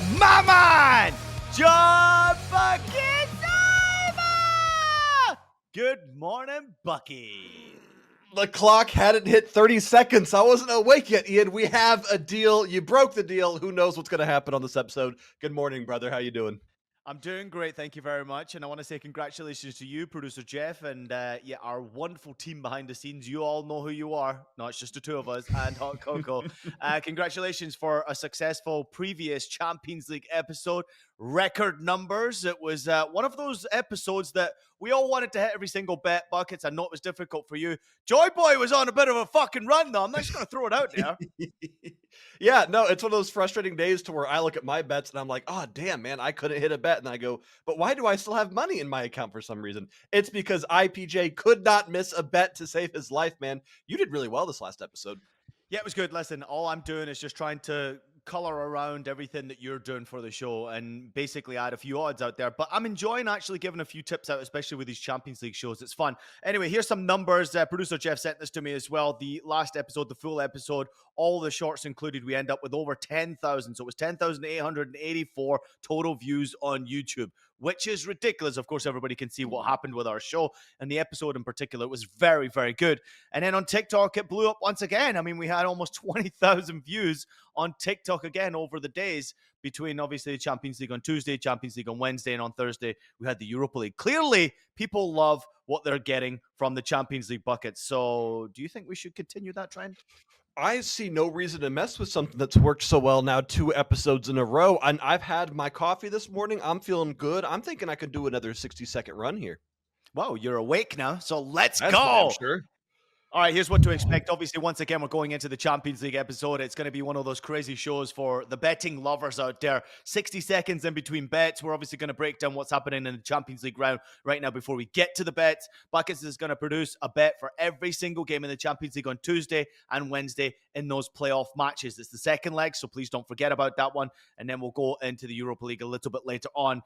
and my man, John Bucket Diver! Good morning, Bucky. The clock hadn't hit 30 seconds. I wasn't awake yet, Ian. We have a deal. You broke the deal. Who knows what's going to happen on this episode? Good morning, brother. How you doing? I'm doing great, thank you very much, and I want to say congratulations to you, producer Jeff, and our wonderful team behind the scenes. You all know who you are. No, it's just the two of us and Hot Cocoa. Congratulations for a successful previous Champions League episode. Record numbers. It was one of those episodes that we all wanted to hit every single bet, Buckets. I know it was difficult for you. Joy Boy was on a bit of a fucking run, though. I'm not just going to throw it out there. Yeah, no, it's one of those frustrating days to where I look at my bets and I'm like, oh, damn, man, I couldn't hit a bet. And I go, but why do I still have money in my account for some reason? It's because IPJ could not miss a bet to save his life, man. You did really well this last episode. Yeah, it was good. Listen, all I'm doing is just trying to color around everything that you're doing for the show and basically add a few odds out there. But I'm enjoying actually giving a few tips out, especially with these Champions League shows. It's fun. Anyway, here's some numbers. Producer Jeff sent this to me as well. The last episode, the full episode, all the shorts included, we end up with over 10,000. So it was 10,884 total views on YouTube, which is ridiculous. Of course, everybody can see what happened with our show. And the episode in particular was very, very good. And then on TikTok, it blew up once again. I mean, we had almost 20,000 views on TikTok again over the days between obviously the Champions League on Tuesday, Champions League on Wednesday, and on Thursday, we had the Europa League. Clearly, people love what they're getting from the Champions League buckets. So do you think we should continue that trend? I see no reason to mess with something that's worked so well now 2 episodes in a row. And I've had my coffee this morning. I'm feeling good. I'm thinking I could do another 60-second run here. Wow, you're awake now. So let's That's go. I'm sure. All right, here's what to expect. Obviously, once again, we're going into the Champions League episode. It's going to be one of those crazy shows for the betting lovers out there. 60 seconds in between bets. We're obviously going to break down what's happening in the Champions League round right now before we get to the bets. Buckets is going to produce a bet for every single game in the Champions League on Tuesday and Wednesday in those playoff matches. It's the second leg, so please don't forget about that one. And then we'll go into the Europa League a little bit later on.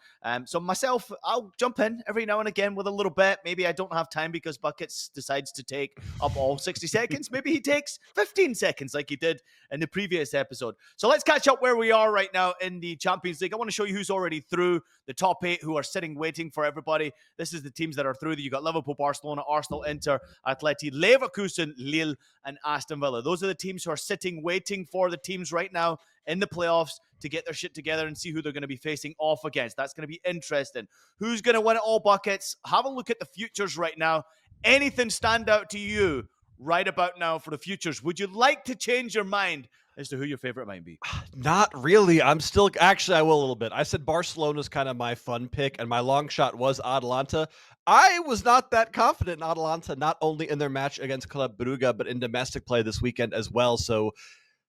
So myself, I'll jump in every now and again with a little bet. Maybe I don't have time because Buckets decides to take up all 60 seconds. Maybe he takes 15 seconds like he did in the previous episode. So let's catch up where we are right now in the Champions League. I want to show you who's already through, the top 8 who are sitting waiting for everybody. This is the teams that are through. You got Liverpool, Barcelona, Arsenal, Inter, Atleti, Leverkusen, Lille, and Aston Villa. Those are the teams who are sitting waiting for the teams right now in the playoffs to get their shit together and see who they're going to be facing off against. That's going to be interesting. Who's going to win it all, Buckets? Have a look at the futures right now. Anything stand out to you right about now for the futures? Would you like to change your mind as to who your favorite might be? Not really. I'm still actually I will a little bit. I said Barcelona's kind of my fun pick, and my long shot was Atalanta. I was not that confident in Atalanta, not only in their match against Club Brugge, but in domestic play this weekend as well. So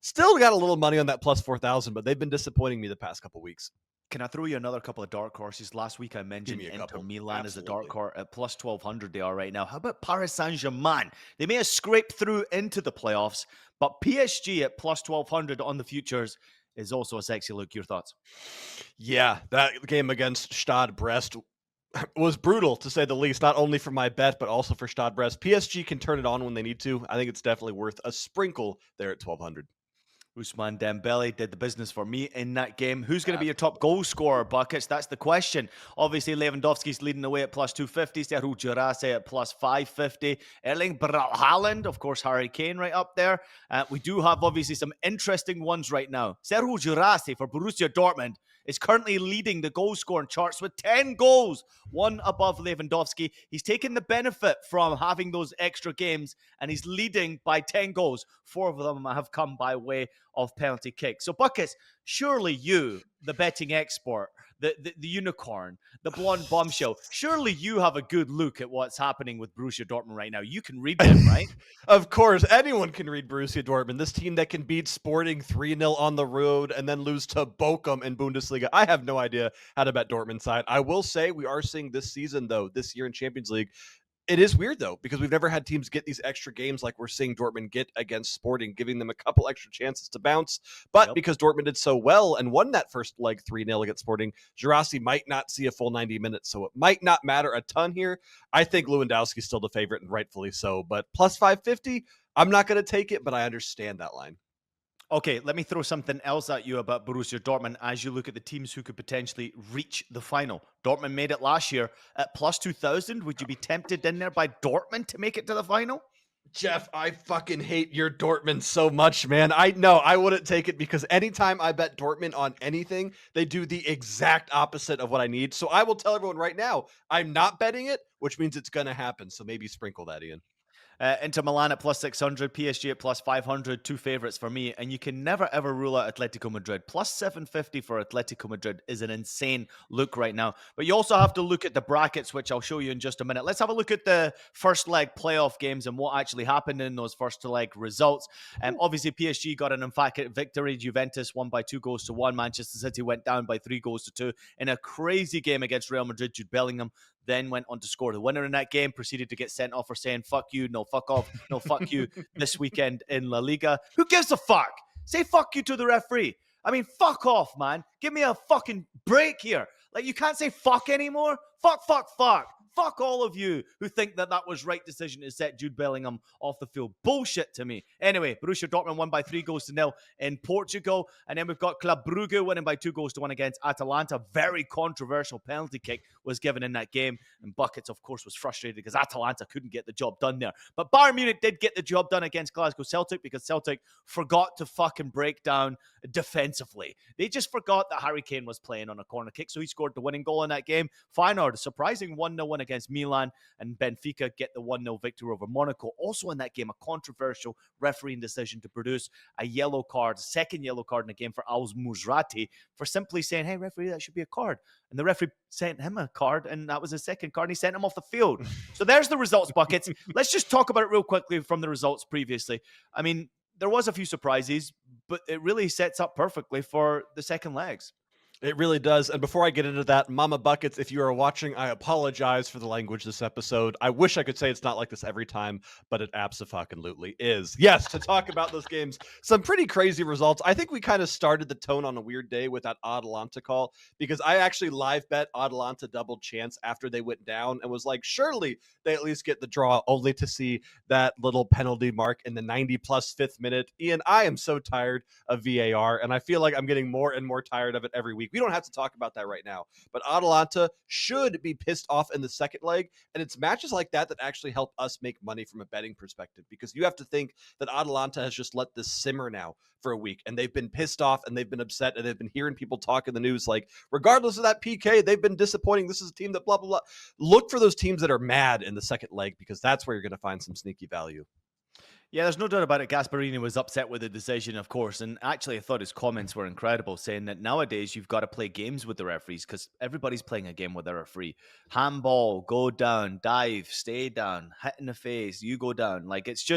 still got a little money on that plus 4,000, but they've been disappointing me the past couple weeks. Can I throw you another couple of dark horses? Last week I mentioned Inter Milan as a dark horse at plus 1,200 they are right now. How about Paris Saint-Germain? They may have scraped through into the playoffs, but PSG at plus 1,200 on the futures is also a sexy look. Your thoughts? Yeah, that game against Stade Brest was brutal, to say the least, not only for my bet, but also for Stade Brest. PSG can turn it on when they need to. I think it's definitely worth a sprinkle there at 1,200. Ousmane Dembele did the business for me in that game. Who's going to be your top goal scorer, Buckets? That's the question. Obviously, Lewandowski's leading the way at plus 250. Serhou Girassi at plus 550. Erling Braut Haaland, of course, Harry Kane right up there. We do have, obviously, some interesting ones right now. Serhou Girassi for Borussia Dortmund is currently leading the goal scoring charts with 10 goals, one above Lewandowski. He's taken the benefit from having those extra games, and he's leading by 10 goals. 4 of them have come by way of penalty kicks. So, Buckets, surely you, the betting expert, the unicorn, the blonde bombshell, surely you have a good look at what's happening with Borussia Dortmund right now. You can read them, right? Of course, anyone can read Borussia Dortmund. This team that can beat Sporting 3-0 on the road and then lose to Bochum in Bundesliga. I have no idea how to bet Dortmund side. I will say we are seeing this season, though, this year in Champions League, it is weird, though, because we've never had teams get these extra games like we're seeing Dortmund get against Sporting, giving them a couple extra chances to bounce. But because Dortmund did so well and won that first leg 3-0 against Sporting, Girassi might not see a full 90 minutes, so it might not matter a ton here. I think Lewandowski's still the favorite, and rightfully so. But plus 550, I'm not going to take it, but I understand that line. Okay, let me throw something else at you about Borussia Dortmund as you look at the teams who could potentially reach the final. Dortmund made it last year at plus 2,000. Would you be tempted in there by Dortmund to make it to the final? Jeff, I fucking hate your Dortmund so much, man. I know I wouldn't take it because anytime I bet Dortmund on anything, they do the exact opposite of what I need. So I will tell everyone right now, I'm not betting it, which means it's going to happen. So maybe sprinkle that, Ian. Inter Milan at plus 600, PSG at plus 500, two favorites for me. And you can never ever rule out Atletico Madrid. Plus 750 for Atletico Madrid is an insane look right now. But you also have to look at the brackets, which I'll show you in just a minute. Let's have a look at the first leg playoff games and what actually happened in those first leg results. Obviously, PSG got an emphatic victory. Juventus won by 2 goals to 1. Manchester City went down by 3 goals to 2 in a crazy game against Real Madrid. Jude Bellingham then went on to score the winner in that game, proceeded to get sent off for saying, fuck you, no, fuck off, no, fuck you this weekend in La Liga. Who gives a fuck? Say fuck you to the referee. I mean, fuck off, man. Give me a fucking break here. Like, you can't say fuck anymore. Fuck, fuck, fuck. Fuck all of you who think that that was right decision to set Jude Bellingham off the field. Bullshit to me. Anyway, Borussia Dortmund won by 3 goals to 0 in Portugal. And then we've got Club Brugge winning by 2 goals to 1 against Atalanta. Very controversial penalty kick was given in that game. And Buckets, of course, was frustrated because Atalanta couldn't get the job done there. But Bayern Munich did get the job done against Glasgow Celtic because Celtic forgot to fucking break down defensively. They just forgot that Harry Kane was playing on a corner kick, so he scored the winning goal in that game. Feyenoord, a surprising 1-0 win against Milan, and Benfica get the 1-0 victory over Monaco. Also in that game, a controversial refereeing decision to produce a yellow card, second yellow card in the game for Al Musrati for simply saying, hey, referee, that should be a card. And the referee sent him a card, and that was his second card, and he sent him off the field. So there's the results, Buckets. Let's just talk about it real quickly from the results previously. I mean, there was a few surprises, but it really sets up perfectly for the second legs. It really does. And before I get into that, Mama Buckets, if you are watching, I apologize for the language this episode. I wish I could say it's not like this every time, but it abso-fucking-lutely is. Yes, to talk about those games, some pretty crazy results. I think we kind of started the tone on a weird day with that Atalanta call because I actually live bet Atalanta double chance after they went down and was like, surely they at least get the draw, only to see that little penalty mark in the 90 plus fifth minute. Ian, I am so tired of VAR, and I feel like I'm getting more and more tired of it every week. We don't have to talk about that right now, but Atalanta should be pissed off in the second leg, and it's matches like that that actually help us make money from a betting perspective, because you have to think that Atalanta has just let this simmer now for a week, and they've been pissed off, and they've been upset, and they've been hearing people talk in the news like, regardless of that PK, they've been disappointing. This is a team that blah, blah, blah. Look for those teams that are mad in the second leg, because that's where you're going to find some sneaky value. Yeah, there's no doubt about it. Gasparini was upset with the decision, of course. And actually, I thought his comments were incredible, saying that nowadays you've got to play games with the referees because everybody's playing a game with a referee. Handball, go down, dive, stay down, hit in the face, you go down. Like, it's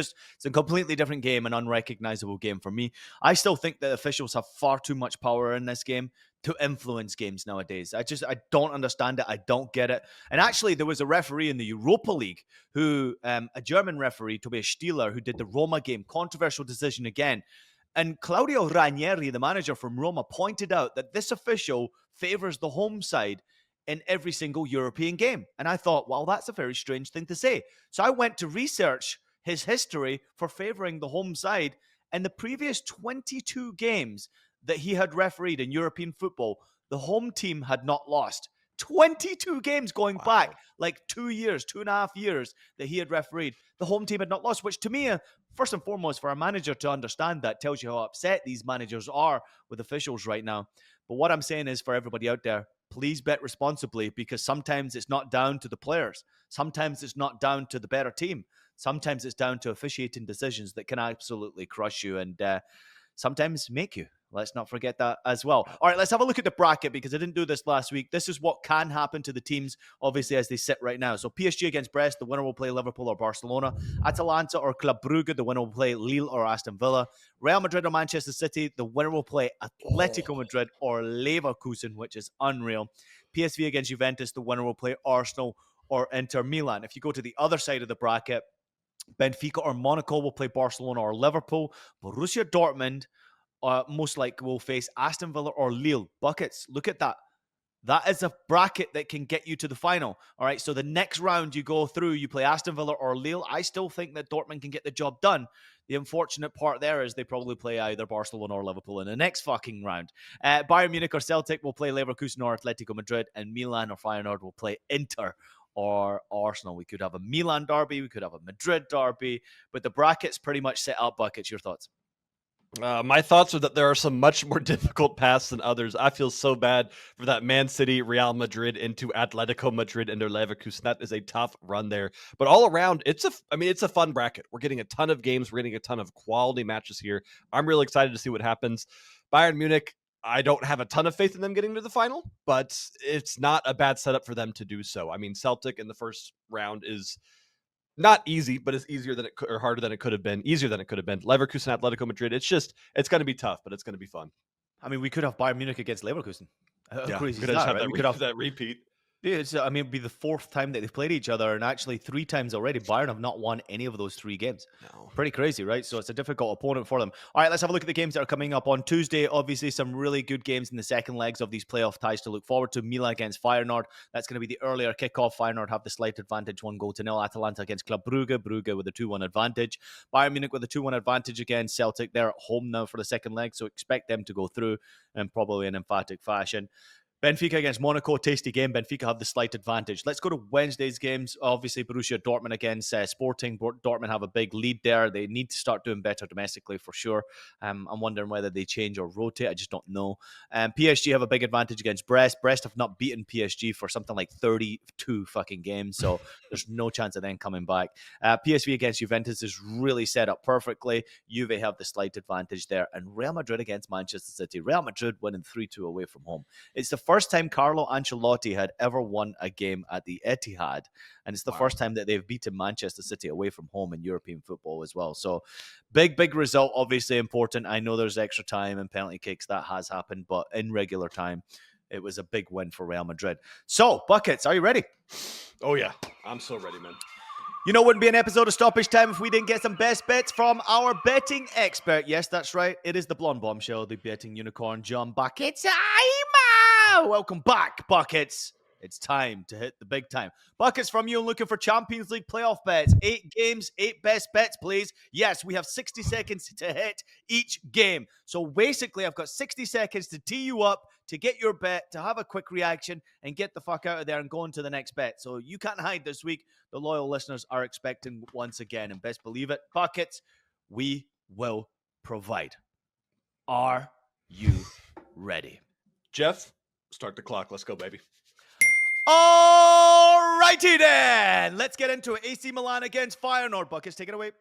a completely different game, an unrecognizable game for me. I still think that officials have far too much power in this game to influence games nowadays. I don't understand it. I don't get it. And actually, there was a referee in the Europa League who, a German referee, Tobias Stieler, who did the Roma game, controversial decision again. And Claudio Ranieri, the manager from Roma, pointed out that this official favors the home side in every single European game. And I thought, well, that's a very strange thing to say. So I went to research his history for favoring the home side. And the previous 22 games that he had refereed in European football, the home team had not lost. 22 games going back, like 2 years, 2.5 years that he had refereed. The home team had not lost, which to me, first and foremost, for a manager to understand that tells you how upset these managers are with officials right now. But what I'm saying is for everybody out there, please bet responsibly because sometimes it's not down to the players. Sometimes it's not down to the better team. Sometimes it's down to officiating decisions that can absolutely crush you and sometimes make you. Let's not forget that as well. All right, let's have a look at the bracket because I didn't do this last week. This is what can happen to the teams, obviously, as they sit right now. So PSG against Brest, the winner will play Liverpool or Barcelona. Atalanta or Club Brugge, the winner will play Lille or Aston Villa. Real Madrid or Manchester City, the winner will play Atletico Madrid or Leverkusen, which is unreal. PSV against Juventus, the winner will play Arsenal or Inter Milan. If you go to the other side of the bracket, Benfica or Monaco will play Barcelona or Liverpool. Borussia Dortmund most likely will face Aston Villa or Lille. Buckets, look at that. That is a bracket that can get you to the final. All right. So the next round you go through, you play Aston Villa or Lille. I still think that Dortmund can get the job done. The unfortunate part there is they probably play either Barcelona or Liverpool in the next fucking round. Bayern Munich or Celtic will play Leverkusen or Atletico Madrid, and Milan or Feyenoord will play Inter or Arsenal. We could have a Milan derby, we could have a Madrid derby, but the bracket's pretty much set up. Buckets, your thoughts? My thoughts are that there are some much more difficult paths than others. I feel so bad for that Man City, Real Madrid into Atletico Madrid into Leverkusen. That is a tough run there. But all around, it's a fun bracket. We're getting a ton of games. We're getting a ton of quality matches here. I'm really excited to see what happens. Bayern Munich, I don't have a ton of faith in them getting to the final, but it's not a bad setup for them to do so. I mean, Celtic in the first round is not easy, but it's easier than it could, or harder than it could have been. Easier than it could have been. Leverkusen, Atletico Madrid. It's going to be tough, but it's going to be fun. I mean, we could have Bayern Munich against Leverkusen. How Yeah, crazy could is have that, had right? We could have that repeat. Yeah, it'd be the fourth time that they've played each other, and actually 3 times already. Bayern have not won any of those 3 games. No. Pretty crazy, right? So it's a difficult opponent for them. All right, let's have a look at the games that are coming up on Tuesday. Obviously, some really good games in the second legs of these playoff ties to look forward to. Milan against Feyenoord. That's going to be the earlier kickoff. Feyenoord have the slight advantage, 1-0. Atalanta against Club Brugge. Brugge with a 2-1 advantage. Bayern Munich with a 2-1 advantage against Celtic. They're at home now for the second leg, so expect them to go through in probably an emphatic fashion. Benfica against Monaco, tasty game. Benfica have the slight advantage. Let's go to Wednesday's games. Obviously, Borussia Dortmund against Sporting. Dortmund have a big lead there. They need to start doing better domestically for sure. I'm wondering whether they change or rotate. I just don't know. PSG have a big advantage against Brest. Brest have not beaten PSG for something like 32 fucking games, so there's no chance of them coming back. PSV against Juventus is really set up perfectly. Juve have the slight advantage there. And Real Madrid against Manchester City. Real Madrid winning 3-2 away from home. It's the first time Carlo Ancelotti had ever won a game at the Etihad, and it's the first time that they've beaten Manchester City away from home in European football as well. So big result, obviously important. I know there's extra time and penalty kicks. That has happened, but in regular time, it was a big win for Real Madrid. So, Buckets, are you ready? Oh, yeah. I'm so ready, man. You know, it wouldn't be an episode of Stoppage Time if we didn't get some best bets from our betting expert. Yes, that's right. It is the blonde bombshell, the betting unicorn, John Buckets. Welcome back, Buckets. It's time to hit the big time. Buckets from you and looking for Champions League playoff bets. 8 games, 8 best bets, please. Yes, we have 60 seconds to hit each game. So basically, I've got 60 seconds to tee you up, to get your bet, to have a quick reaction, and get the fuck out of there and go on to the next bet. So you can't hide this week. The loyal listeners are expecting once again, and best believe it, Buckets, we will provide. Are you ready? Jeff, start the clock. Let's go, baby. All righty then. Let's get into it. AC Milan against Feyenoord. Buckets, take it away.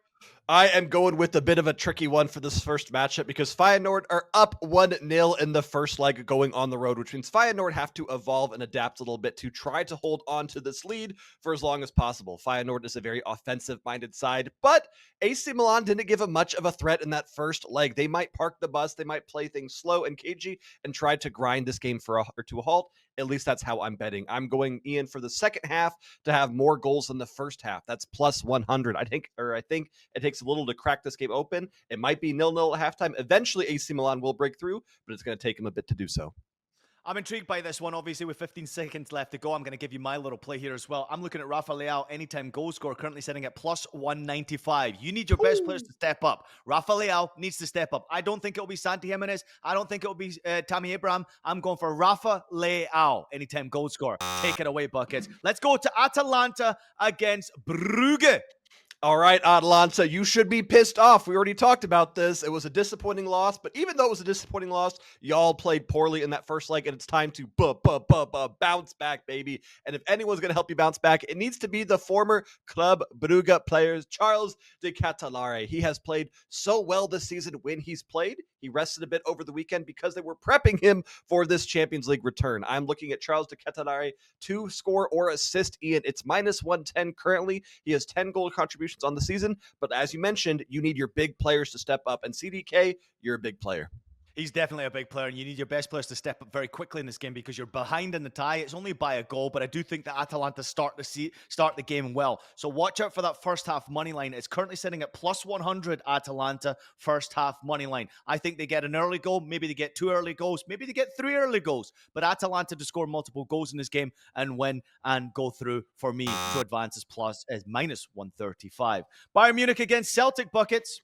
I am going with a bit of a tricky one for this first matchup because Feyenoord are up 1-0 in the first leg going on the road, which means Feyenoord have to evolve and adapt a little bit to try to hold on to this lead for as long as possible. Feyenoord is a very offensive-minded side, but AC Milan didn't give them much of a threat in that first leg. They might park the bus, they might play things slow and cagey and try to grind this game to a halt. At least that's how I'm betting. I'm going, Ian, for the second half to have more goals than the first half. That's plus 100. I think it takes a little to crack this game open. It might be 0-0 at halftime. Eventually, AC Milan will break through, but it's going to take them a bit to do so. I'm intrigued by this one. Obviously, with 15 seconds left to go, I'm going to give you my little play here as well. I'm looking at Rafa Leao, anytime goal score, currently sitting at plus 195. You need your best players to step up. Rafa Leao needs to step up. I don't think it'll be Santi Jimenez. I don't think it'll be Tammy Abraham. I'm going for Rafa Leao, anytime goal score. Take it away, Buckets. Let's go to Atalanta against Brugge. All right, Atalanta, you should be pissed off. We already talked about this. It was a disappointing loss, but even though it was a disappointing loss, y'all played poorly in that first leg, and it's time to bounce back, baby. And if anyone's going to help you bounce back, it needs to be the former Club Brugge players, Charles de Ketelaere. He has played so well this season when he's played. He rested a bit over the weekend because they were prepping him for this Champions League return. I'm looking at Charles de Ketelaere to score or assist, Ian. It's minus 110 currently. He has 10 goal contributions on the season, but as you mentioned, you need your big players to step up, and CDK, you're a big player. He's definitely a big player, and you need your best players to step up very quickly in this game because you're behind in the tie. It's only by a goal, but I do think that Atalanta start the game well. So watch out for that first half money line. It's currently sitting at plus 100 Atalanta first half money line. I think they get an early goal, maybe they get 2 early goals, maybe they get 3 early goals. But Atalanta to score multiple goals in this game and win and go through for me to advance as minus 135. Bayern Munich against Celtic buckets.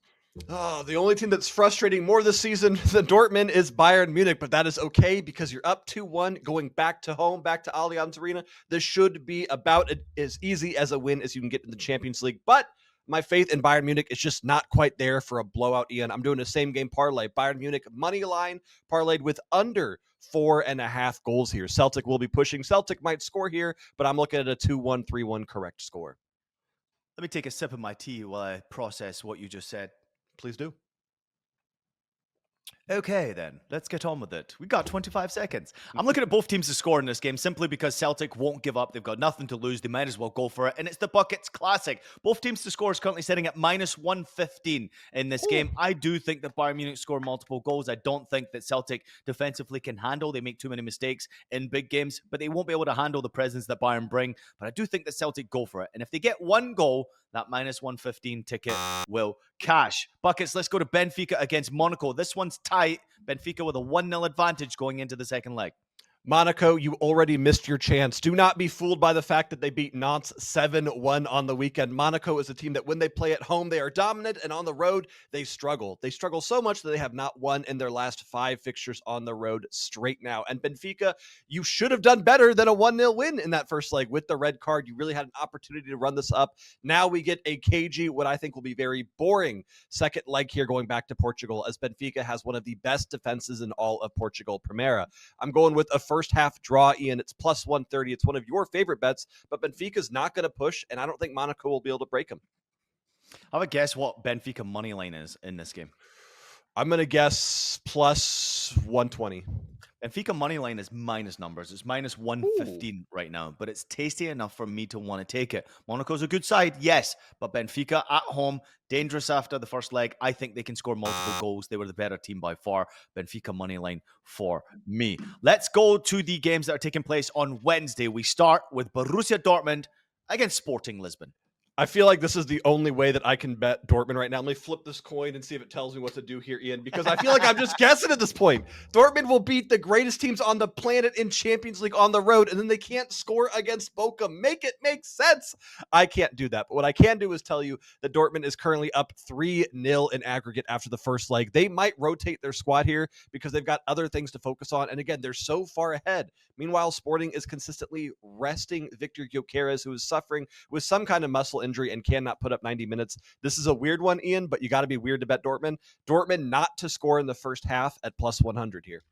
Oh, the only team that's frustrating more this season than Dortmund is Bayern Munich, but that is okay because you're up 2-1, going back to home, back to Allianz Arena. This should be about as easy as a win as you can get in the Champions League. But my faith in Bayern Munich is just not quite there for a blowout, Ian. I'm doing a same game parlay. Bayern Munich money line parlayed with under 4.5 goals here. Celtic will be pushing. Celtic might score here, but I'm looking at a 2-1, 3-1 correct score. Let me take a sip of my tea while I process what you just said. Please do. Okay, then, let's get on with it. We got 25 seconds. I'm looking at both teams to score in this game simply because Celtic won't give up. They've got nothing to lose. They might as well go for it. And it's the Buckets Classic. Both teams to score is currently sitting at minus 115 in this game. I do think that Bayern Munich score multiple goals. I don't think that Celtic defensively can handle. They make too many mistakes in big games, but they won't be able to handle the presence that Bayern bring. But I do think that Celtic go for it. And if they get one goal, that minus 115 ticket will cash. Buckets, let's go to Benfica against Monaco. This one's tight. Benfica with a 1-0 advantage going into the second leg. Monaco, you already missed your chance. Do not be fooled by the fact that they beat Nantes 7-1 on the weekend. Monaco is a team that when they play at home, they are dominant, and on the road, they struggle. They struggle so much that they have not won in their last 5 fixtures on the road straight now. And Benfica, you should have done better than a 1-0 win in that first leg with the red card. You really had an opportunity to run this up. Now we get a cagey, what I think will be very boring second leg here going back to Portugal, as Benfica has one of the best defenses in all of Portugal Primera. I'm going with a first half draw, Ian. It's plus 130. It's one of your favorite bets, but Benfica's not going to push, and I don't think Monaco will be able to break them. Have a guess what Benfica money line is in this game. I'm going to guess plus 120. Benfica money line is minus numbers. It's minus 115 right now, but it's tasty enough for me to want to take it. Monaco's a good side, yes, but Benfica at home, dangerous after the first leg. I think they can score multiple goals. They were the better team by far. Benfica money line for me. Let's go to the games that are taking place on Wednesday. We start with Borussia Dortmund against Sporting Lisbon. I feel like this is the only way that I can bet Dortmund right now. Let me flip this coin and see if it tells me what to do here, Ian, because I feel like I'm just guessing at this point. Dortmund will beat the greatest teams on the planet in Champions League on the road, and then they can't score against Bochum. Make it make sense. I can't do that. But what I can do is tell you that Dortmund is currently up 3-0 in aggregate after the first leg. They might rotate their squad here because they've got other things to focus on. And again, they're so far ahead. Meanwhile, Sporting is consistently resting Victor Gyökeres, who is suffering with some kind of muscle injury and cannot put up 90 minutes. This is a weird one, Ian, but you got to be weird to bet Dortmund. Dortmund not to score in the first half at plus 100 here.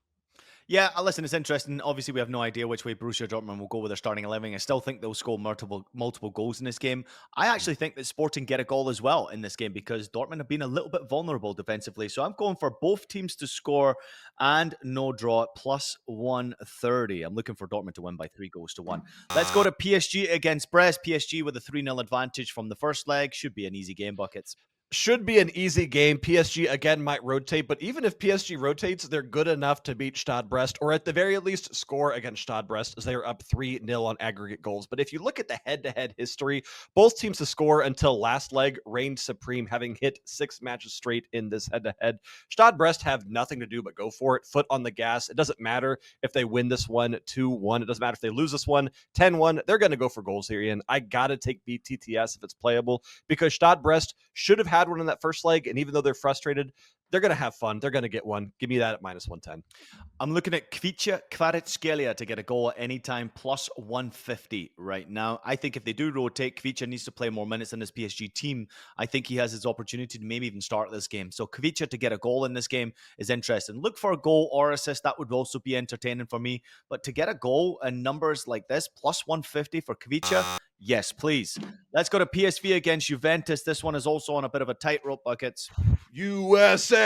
Yeah, listen, it's interesting. Obviously, we have no idea which way Borussia Dortmund will go with their starting 11. I still think they'll score multiple goals in this game. I actually think that Sporting get a goal as well in this game because Dortmund have been a little bit vulnerable defensively. So I'm going for both teams to score and no draw at plus 130. I'm looking for Dortmund to win by 3-1. Let's go to PSG against Brest. PSG with a 3-0 advantage from the first leg. Should be an easy game, Buckets. Should be an easy game. PSG, again, might rotate, but even if PSG rotates, they're good enough to beat Stade Brest, or at the very least, score against Stade Brest, as they are up 3-0 on aggregate goals. But if you look at the head-to-head history, both teams to score until last leg reigned supreme, having hit 6 matches straight in this head-to-head. Stade Brest have nothing to do but go for it, foot on the gas. It doesn't matter if they win this one 2-1. It doesn't matter if they lose this one 10-1. They're going to go for goals here, Ian. I got to take BTTS if it's playable, because Stade Brest should have had one in that first leg, and even though they're frustrated, they're going to have fun. They're going to get one. Give me that at minus 110. I'm looking at Kvicha Kvaratskhelia to get a goal at any time, plus 150 right now. I think if they do rotate, Kvicha needs to play more minutes in this PSG team. I think he has his opportunity to maybe even start this game. So Kvicha to get a goal in this game is interesting. Look for a goal or assist. That would also be entertaining for me. But to get a goal and numbers like this, plus 150 for Kvicha, yes, please. Let's go to PSV against Juventus. This one is also on a bit of a tightrope, Buckets. USA!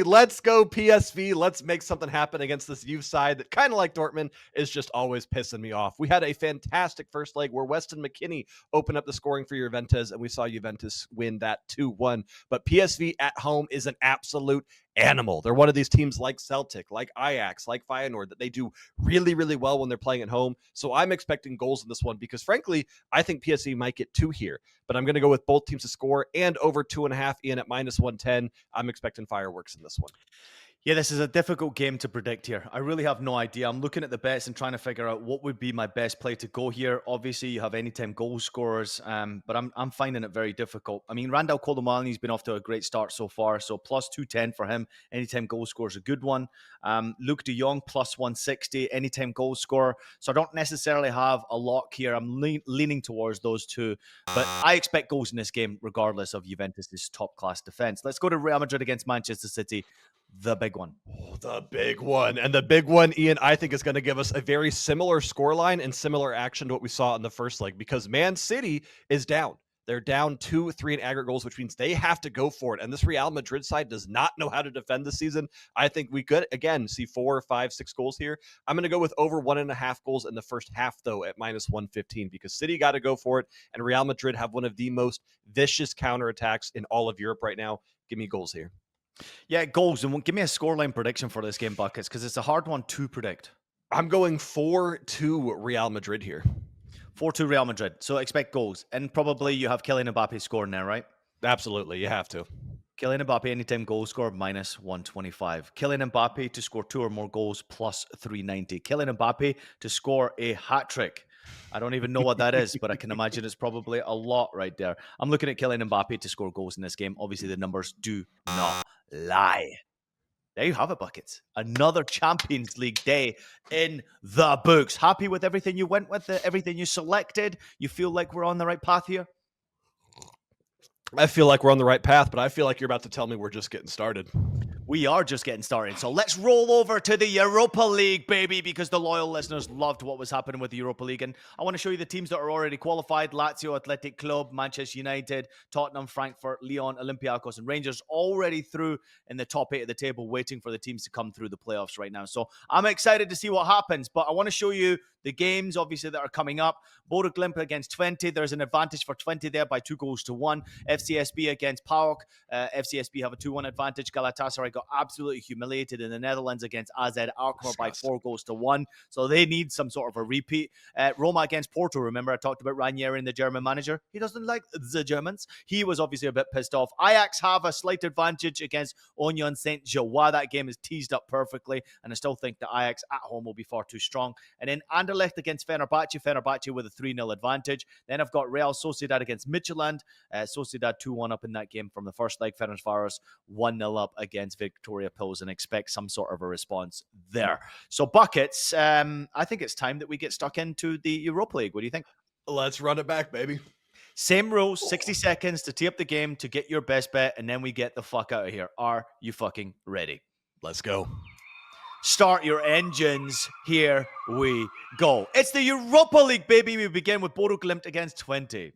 Let's go PSV. Let's make something happen against this Juve side that, kind of like Dortmund, is just always pissing me off. We had a fantastic first leg where Weston McKennie opened up the scoring for Juventus, and we saw Juventus win that 2-1. But PSV at home is an absolute animal. They're one of these teams like Celtic, like Ajax, like Feyenoord that they do really, really well when they're playing at home. So I'm expecting goals in this one because, frankly, I think PSV might get 2 here. But I'm going to go with both teams to score and over 2.5 in at -110. I'm expecting fireworks in this one. Yeah, this is a difficult game to predict here. I really have no idea. I'm looking at the bets and trying to figure out what would be my best play to go here. Obviously, you have anytime goal scorers, but I'm finding it very difficult. I mean, Randall Colomani's been off to a great start so far, so plus 210 for him. Anytime goal scorer is a good one. Luke de Jong plus 160, anytime goal scorer. So I don't necessarily have a lock here. I'm leaning towards those two, but I expect goals in this game regardless of Juventus's top class defense. Let's go to Real Madrid against Manchester City. The big one. Oh, the big one. And the big one, Ian, I think is going to give us a very similar scoreline and similar action to what we saw in the first leg because Man City is down. They're down 2-3 in aggregate goals, which means they have to go for it. And this Real Madrid side does not know how to defend this season. I think we could, again, see 4, 5, 6 goals here. I'm going to go with over 1.5 goals in the first half, though, at -115 because City got to go for it. And Real Madrid have one of the most vicious counterattacks in all of Europe right now. Give me goals here. Yeah, goals. And give me a scoreline prediction for this game, Buckets, because it's a hard one to predict. I'm going 4-2 Real Madrid here. 4-2 Real Madrid. So expect goals. And probably you have Kylian Mbappe scoring there, right? Absolutely. You have to. Kylian Mbappe, anytime goal score, -125. Kylian Mbappe to score 2 or more goals, plus 390. Kylian Mbappe to score a hat trick. I don't even know what that is, but I can imagine it's probably a lot right there. I'm looking at Kylian Mbappe to score goals in this game. Obviously, the numbers do not lie. There you have it, Buckets. Another Champions League day in the books. Happy with everything you went with, everything you selected? You feel like we're on the right path here? I feel like we're on the right path, but I feel like you're about to tell me we're just getting started. We are just getting started. So let's roll over to the Europa League, baby, because the loyal listeners loved what was happening with the Europa League. And I want to show you the teams that are already qualified. Lazio, Athletic Club, Manchester United, Tottenham, Frankfurt, Lyon, Olympiacos, and Rangers already through in the top 8 of the table, waiting for the teams to come through the playoffs right now. So I'm excited to see what happens, but I want to show you the games, obviously, that are coming up. Bodo Glimt against Twente. There's an advantage for Twente there by 2-1. FCSB against PAOK. FCSB have a 2-1 advantage. Galatasaray got absolutely humiliated in the Netherlands against AZ Alkmaar by 4-1. So they need some sort of a repeat. Roma against Porto. Remember, I talked about Ranieri and the German manager. He doesn't like the Germans. He was obviously a bit pissed off. Ajax have a slight advantage against Union Saint-Gilloise. That game is teased up perfectly, and I still think that Ajax at home will be far too strong. And then Anderlecht against Fenerbahce. Fenerbahce with a 3-0 advantage. Then I've got Real Sociedad against Midtjylland. Sociedad 2-1 up in that game from the first leg. Ferencváros 1-0 up against Victoria Pilsen. Expect some sort of a response there. So Buckets, I think it's time that we get stuck into the Europa League. What do you think? Let's run it back, baby. Same rules, 60 seconds to tee up the game to get your best bet, and then we get the fuck out of here. Are you fucking ready? Let's go. Start your engines. Here we go. It's the Europa League, baby. We begin with Bodo Glimt against Twente.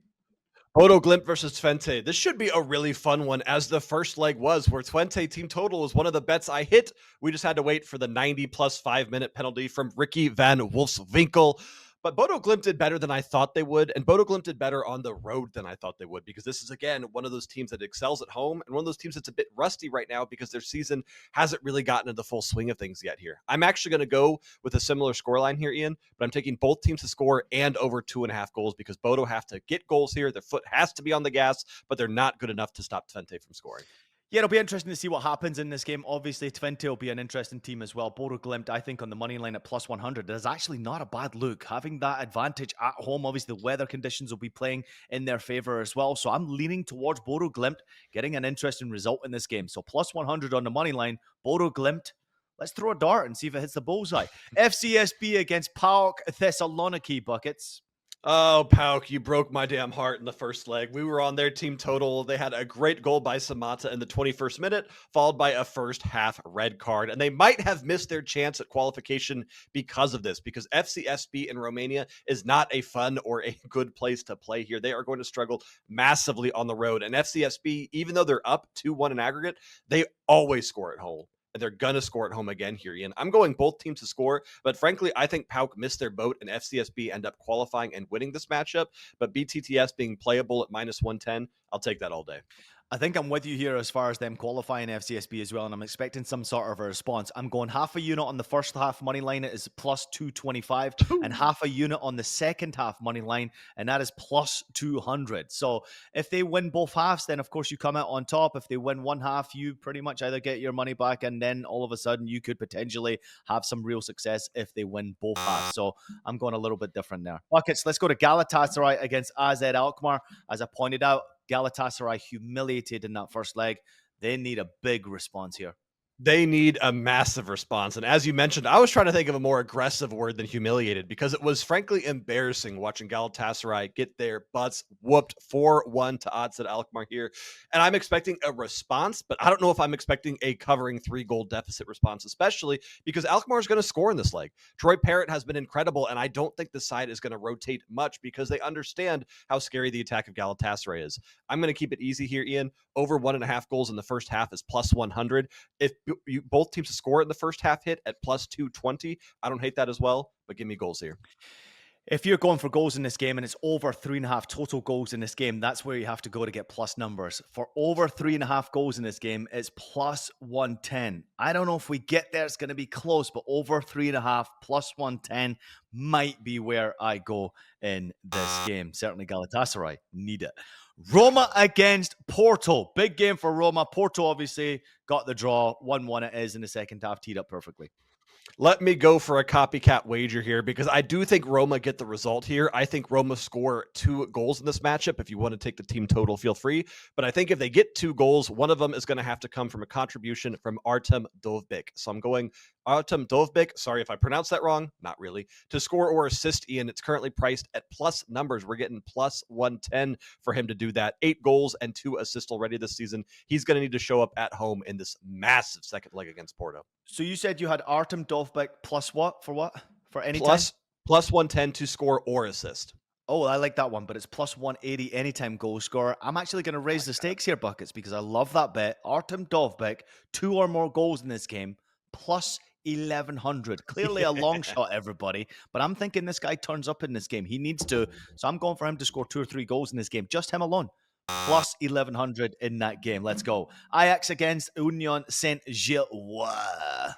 Bodo Glimt versus Twente. This should be a really fun one, as the first leg was, where Twente team total was one of the bets I hit. We just had to wait for the 90 plus 5-minute penalty from Ricky van Wolfswinkel. But Bodo Glimt did better than I thought they would, and Bodo Glimt did better on the road than I thought they would, because this is, again, one of those teams that excels at home, and one of those teams that's a bit rusty right now because their season hasn't really gotten into the full swing of things yet here. I'm actually going to go with a similar scoreline here, Ian, but I'm taking both teams to score and over 2.5 goals because Bodo have to get goals here. Their foot has to be on the gas, but they're not good enough to stop Twente from scoring. Yeah, it'll be interesting to see what happens in this game. Obviously, Twente will be an interesting team as well. Bodo Glimt, I think, on the money line at plus 100 is actually not a bad look. Having that advantage at home, obviously, the weather conditions will be playing in their favor as well. So I'm leaning towards Bodo Glimt getting an interesting result in this game. So plus 100 on the money line, Bodo Glimt. Let's throw a dart and see if it hits the bullseye. FCSB against PAOK Thessaloniki, Buckets. Oh, PAOK, you broke my damn heart in the first leg. We were on their team total. They had a great goal by Samata in the 21st minute, followed by a first half red card. And they might have missed their chance at qualification because of this, because FCSB in Romania is not a fun or a good place to play here. They are going to struggle massively on the road. And FCSB, even though they're up 2-1 in aggregate, they always score at home. And they're going to score at home again here, Ian. I'm going both teams to score, but frankly, I think PAOK missed their boat and FCSB end up qualifying and winning this matchup. But BTTS being playable at -110, I'll take that all day. I think I'm with you here as far as them qualifying FCSB as well, and I'm expecting some sort of a response. I'm going half a unit on the first half money line, it is plus 225, and half a unit on the second half money line, and that is plus 200. So if they win both halves, then of course you come out on top. If they win one half, you pretty much either get your money back, and then all of a sudden you could potentially have some real success if they win both halves. So I'm going a little bit different there. Buckets, let's go to Galatasaray against AZ Alkmaar. As I pointed out, Galatasaray humiliated in that first leg. They need a big response here. They need a massive response. And as you mentioned, I was trying to think of a more aggressive word than humiliated because it was frankly embarrassing watching Galatasaray get their butts whooped 4-1 to AZ Alkmaar here. And I'm expecting a response, but I don't know if I'm expecting a covering 3-goal deficit response, especially because Alkmaar is going to score in this leg. Troy Parrott has been incredible, and I don't think the side is going to rotate much because they understand how scary the attack of Galatasaray is. I'm going to keep it easy here, Ian. Over 1.5 goals in the first half is plus 100. If both teams to score in the first half hit at plus 220, I don't hate that as well, but give me goals here. If you're going for goals in this game and it's over 3.5 total goals in this game, that's where you have to go to get plus numbers. For over 3.5 goals in this game, it's plus 110. I don't know if we get there, it's going to be close, but over 3.5 plus 110 might be where I go in this game. Certainly Galatasaray need it. Roma against Porto. Big game for Roma. Porto obviously got the draw. 1-1 it is in the second half, teed up perfectly. Let me go for a copycat wager here because I do think Roma get the result here. I think Roma score 2 goals in this matchup. If you want to take the team total, feel free. But I think if they get 2 goals, one of them is going to have to come from a contribution from Artem Dovbyk. So I'm going Artem Dovbyk. Sorry if I pronounced that wrong. Not really. To score or assist, Ian. It's currently priced at plus numbers. We're getting plus 110 for him to do that. 8 goals and 2 assists already this season. He's going to need to show up at home in this massive second leg against Porto. So you said you had Artem Dovbyk plus what? For what? For any Plus time? plus 110 to score or assist. Oh, I like that one, but it's plus 180 anytime goal scorer. I'm actually going to raise the stakes here, Buckets, because I love that bet. Artem Dovbyk, 2 or more goals in this game, plus 1100. Clearly a long shot, everybody, but I'm thinking this guy turns up in this game. He needs to. So I'm going for him to score 2 or 3 goals in this game. Just him alone. Plus 1100 in that game. Let's go. Ajax against Union Saint-Gilloise.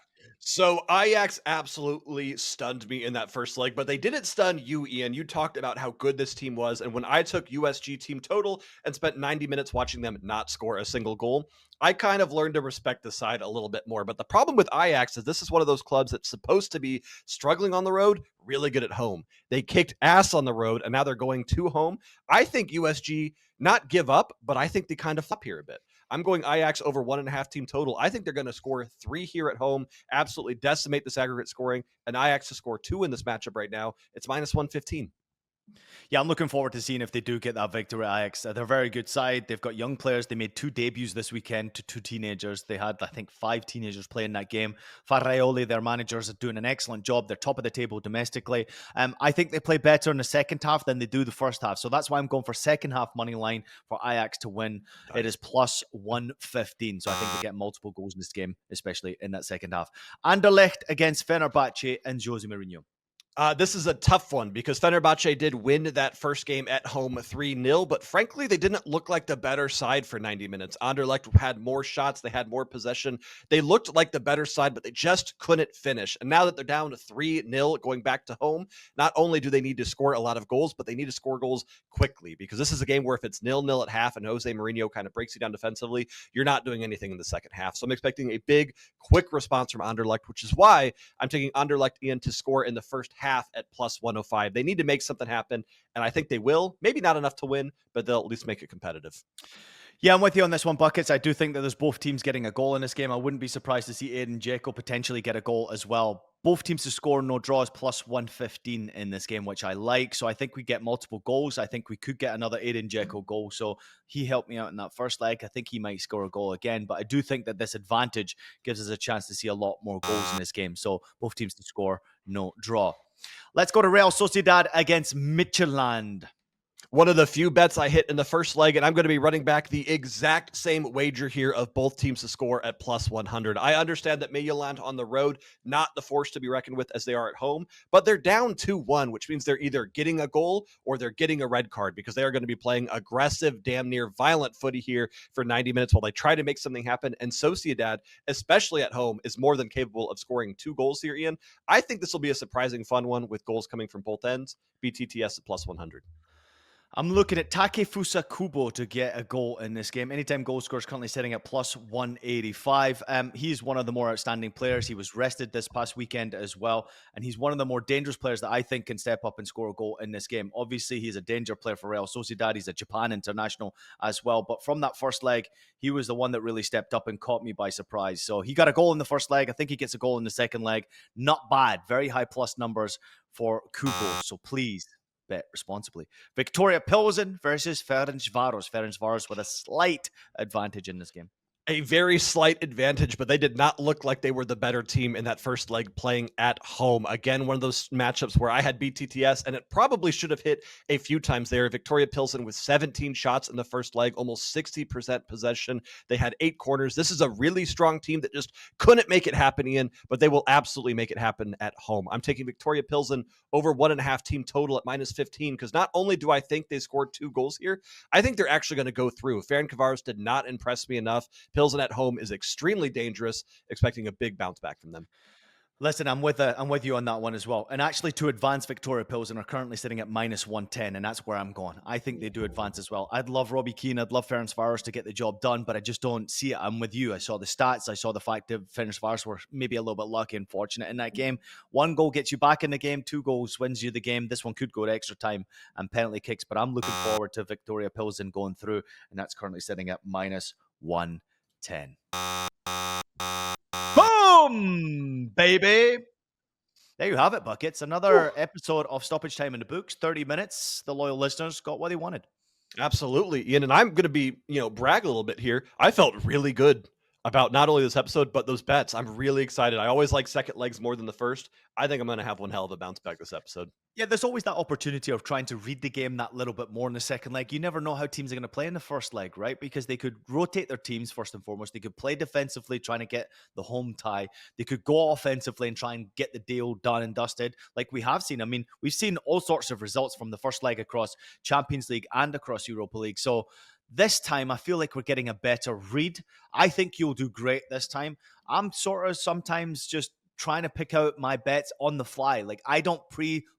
So Ajax absolutely stunned me in that first leg, but they didn't stun you, Ian. You talked about how good this team was. And when I took USG team total and spent 90 minutes watching them not score a single goal, I kind of learned to respect the side a little bit more. But the problem with Ajax is this is one of those clubs that's supposed to be struggling on the road, really good at home. They kicked ass on the road, and now they're going to home. I think USG not give up, but I think they kind of flop here a bit. I'm going Ajax over 1.5 team total. I think they're going to score 3 here at home, absolutely decimate this aggregate scoring, and Ajax to score 2 in this matchup right now. It's minus 115. Yeah, I'm looking forward to seeing if they do get that victory at Ajax. They're a very good side. They've got young players. They made 2 debuts this weekend to 2 teenagers. They had, I think, 5 teenagers playing that game. Faraioli, their managers, are doing an excellent job. They're top of the table domestically. I think they play better in the second half than they do the first half. So that's why I'm going for second half money line for Ajax to win. It is plus 115. So I think they get multiple goals in this game, especially in that second half. Anderlecht against Fenerbahce and Jose Mourinho. This is a tough one because Fenerbahce did win that first game at home 3-0, but frankly, they didn't look like the better side for 90 minutes. Anderlecht had more shots. They had more possession. They looked like the better side, but they just couldn't finish. And now that they're down to 3-0 going back to home, not only do they need to score a lot of goals, but they need to score goals quickly because this is a game where if it's 0-0 at half and Jose Mourinho kind of breaks you down defensively, you're not doing anything in the second half. So I'm expecting a big, quick response from Anderlecht, which is why I'm taking Anderlecht in to score in the first half at plus 105. They need to make something happen, and I think they will. Maybe not enough to win, but they'll at least make it competitive. Yeah, I'm with you on this one, Buckets. I do think that there's both teams getting a goal in this game. I wouldn't be surprised to see Aiden Dzeko potentially get a goal as well. Both teams to score, no draws, plus 115 in this game, which I like. So I think we get multiple goals. I think we could get another Aiden Dzeko goal. So he helped me out in that first leg. I think he might score a goal again. But I do think that this advantage gives us a chance to see a lot more goals in this game. So both teams to score, no draw. Let's go to Real Sociedad against Midtjylland. one of the few bets I hit in the first leg, and I'm going to be running back the exact same wager here of both teams to score at plus 100. I understand that Midtjylland on the road, not the force to be reckoned with as they are at home, but they're down 2-1, which means they're either getting a goal or they're getting a red card because they are going to be playing aggressive, damn near violent footy here for 90 minutes while they try to make something happen. And Sociedad, especially at home, is more than capable of scoring 2 goals here, Ian. I think this will be a surprising fun one with goals coming from both ends. BTTS at plus 100. I'm looking at Takefusa Kubo to get a goal in this game. Anytime goal scorer is currently sitting at plus 185. He's one of the more outstanding players. He was rested this past weekend as well. And he's one of the more dangerous players that I think can step up and score a goal in this game. Obviously, he's a danger player for Real Sociedad. He's a Japan international as well. But from that first leg, he was the one that really stepped up and caught me by surprise. So he got a goal in the first leg. I think he gets a goal in the second leg. Not bad. Very high plus numbers for Kubo. So please bet responsibly. Victoria Pilsen versus Ferencvaros. Ferencvaros with a slight advantage in this game. A very slight advantage, but they did not look like they were the better team in that first leg playing at home. Again, one of those matchups where I had BTTS, and it probably should have hit a few times there. Victoria Pilsen with 17 shots in the first leg, almost 60% possession. They had 8 corners. This is a really strong team that just couldn't make it happen, Ian, but they will absolutely make it happen at home. I'm taking Victoria Pilsen over 1.5 team total at minus 15 because not only do I think they scored 2 goals here, I think they're actually going to go through. Ferencvaros did not impress me enough. Pilsen at home is extremely dangerous, expecting a big bounce back from them. Listen, I'm with you on that one as well. And actually, to advance, Victoria Pilsen are currently sitting at minus 110, and that's where I'm going. I think they do advance as well. I'd love Robbie Keane, I'd love Ferencvaros to get the job done, but I just don't see it. I'm with you. I saw the stats. I saw the fact that Ferencvaros were maybe a little bit lucky and fortunate in that game. 1 goal gets you back in the game. 2 goals wins you the game. This one could go to extra time and penalty kicks, but I'm looking forward to Victoria Pilsen going through, and that's currently sitting at minus 110. Boom, baby. There you have it, Buckets. Another episode of Stoppage Time in the books. 30 minutes. The loyal listeners got what they wanted. Absolutely, Ian. And I'm going to be, brag a little bit here. I felt really good about not only this episode, but those bets. I'm really excited. I always like second legs more than the first. I think I'm going to have one hell of a bounce back this episode. Yeah, there's always that opportunity of trying to read the game that little bit more in the second leg. You never know how teams are going to play in the first leg, right? Because they could rotate their teams first and foremost. They could play defensively, trying to get the home tie. They could go offensively and try and get the deal done and dusted, like we have seen. I mean, we've seen all sorts of results from the first leg across Champions League and across Europa League. So this time, I feel like we're getting a better read. I think you'll do great this time. I'm sort of sometimes just trying to pick out my bets on the fly. Like I don't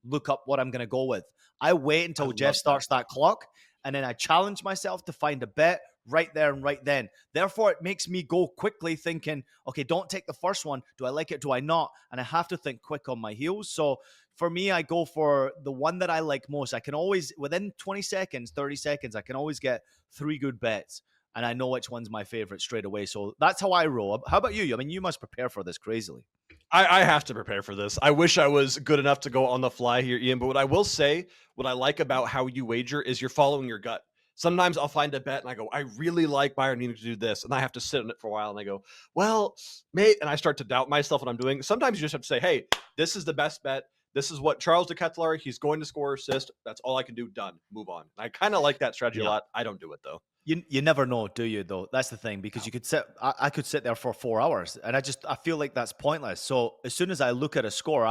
look up what I'm going to go with. I wait until Jeff starts that clock, and then I challenge myself to find a bet right there and right then. Therefore, it makes me go quickly thinking, okay, don't take the first one. Do I like it? Do I not? And I have to think quick on my heels. So for me, I go for the one that I like most. I can always, within 20 seconds, 30 seconds, I can always get 3 good bets. And I know which one's my favorite straight away. So that's how I roll. How about you? I mean, you must prepare for this crazily. I have to prepare for this. I wish I was good enough to go on the fly here, Ian. But what I will say, what I like about how you wager is you're following your gut. Sometimes I'll find a bet and I go, I really like Bayern Munich to do this. And I have to sit on it for a while and I go, well, mate. And I start to doubt myself what I'm doing. Sometimes you just have to say, hey, this is the best bet. This is what Charles de Ketelaere, he's going to score assist. That's all I can do. Done. Move on. I kind of like that strategy a lot. I don't do it though. You never know, do you, though? That's the thing, because you could I could sit there for 4 hours, and I feel like that's pointless. So as soon as I look at a score,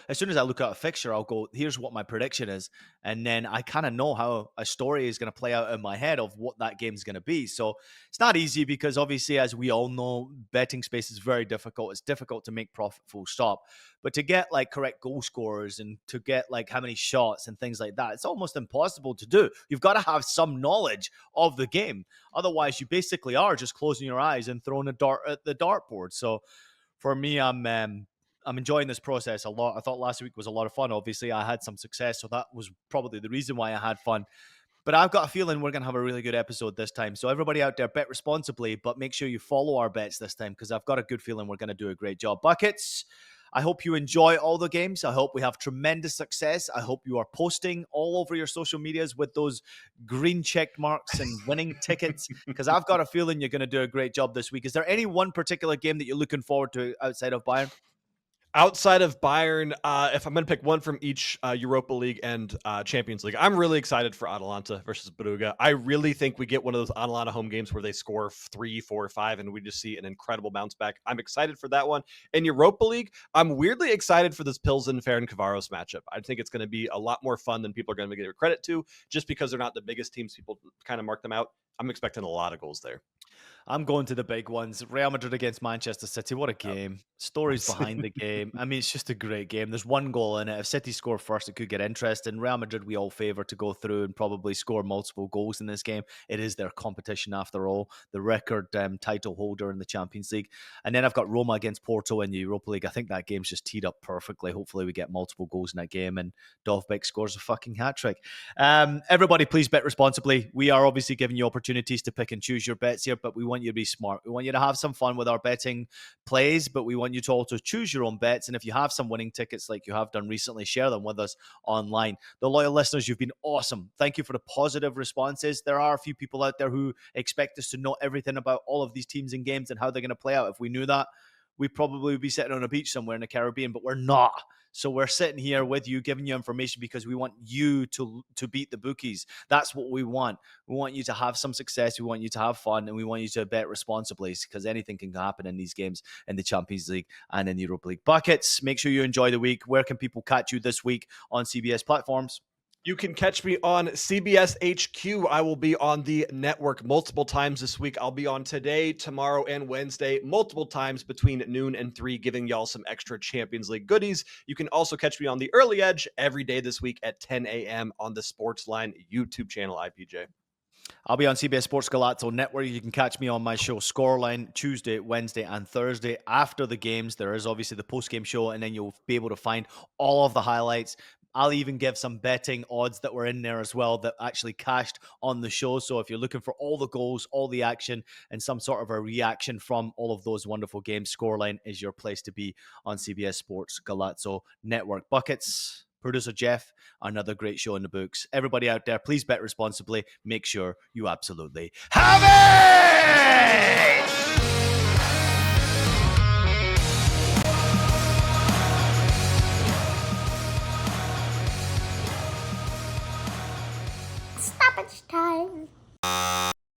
as soon as I look at a fixture, I'll go, here's what my prediction is. And then I kind of know how a story is going to play out in my head of what that game's going to be. So it's not easy because obviously, as we all know, betting space is very difficult. It's difficult to make profit full stop. But to get like correct goal scorers and to get like how many shots and things like that, it's almost impossible to do. You've got to have some knowledge of the game. Otherwise, you basically are just closing your eyes and throwing a dart at the dartboard. So for me, I'm enjoying this process a lot. I thought last week was a lot of fun. Obviously, I had some success, so that was probably the reason why I had fun. But I've got a feeling we're going to have a really good episode this time. So everybody out there, bet responsibly, but make sure you follow our bets this time because I've got a good feeling we're going to do a great job. Buckets, I hope you enjoy all the games. I hope we have tremendous success. I hope you are posting all over your social medias with those green check marks and winning tickets because I've got a feeling you're going to do a great job this week. Is there any one particular game that you're looking forward to outside of Bayern? Outside of Bayern, if I'm going to pick one from each Europa League and Champions League, I'm really excited for Atalanta versus Brugge. I really think we get one of those Atalanta home games where they score 3, 4, 5, and we just see an incredible bounce back. I'm excited for that one. In Europa League, I'm weirdly excited for this Pilsen Ferencvaros matchup. I think it's going to be a lot more fun than people are going to give it credit to, just because they're not the biggest teams. People kind of mark them out. I'm expecting a lot of goals there. I'm going to the big ones. Real Madrid against Manchester City. What a Yep. game. Stories behind the game. I mean, it's just a great game. There's one goal in it. If City score first, it could get interesting. Real Madrid, we all favour to go through and probably score multiple goals in this game. It is their competition after all, the record title holder in the Champions League. And then I've got Roma against Porto in the Europa League. I think that game's just teed up perfectly. Hopefully we get multiple goals in that game and Dovbyk scores a fucking hat-trick. Everybody, please bet responsibly. We are obviously giving you opportunities to pick and choose your bets here, but we want you to be smart. We want you to have some fun with our betting plays, but we want you to also choose your own bets. And if you have some winning tickets like you have done recently, share them with us online. The loyal listeners, you've been awesome. Thank you for the positive responses. There are a few people out there who expect us to know everything about all of these teams and games and how they're going to play out. If we knew that, we'd probably be sitting on a beach somewhere in the Caribbean, but we're not. So we're sitting here with you, giving you information because we want you to beat the bookies. That's what we want. We want you to have some success. We want you to have fun, and we want you to bet responsibly because anything can happen in these games in the Champions League and in the Europa League. Buckets, make sure you enjoy the week. Where can people catch you this week on CBS platforms? You can catch me on CBS HQ. I will be on the network multiple times this week. I'll be on today, tomorrow, and Wednesday, multiple times between noon and 3, giving y'all some extra Champions League goodies. You can also catch me on the Early Edge every day this week at 10 a.m. on the Sportsline YouTube channel, IPJ. I'll be on CBS Sports Galazzo Network. You can catch me on my show Scoreline Tuesday, Wednesday, and Thursday. After the games, there is obviously the post-game show, and then you'll be able to find all of the highlights. I'll even give some betting odds that were in there as well that actually cashed on the show. So if you're looking for all the goals, all the action, and some sort of a reaction from all of those wonderful games, Scoreline is your place to be on CBS Sports Galazzo Network. Buckets, producer Jeff, another great show in the books. Everybody out there, please bet responsibly. Make sure you absolutely have it!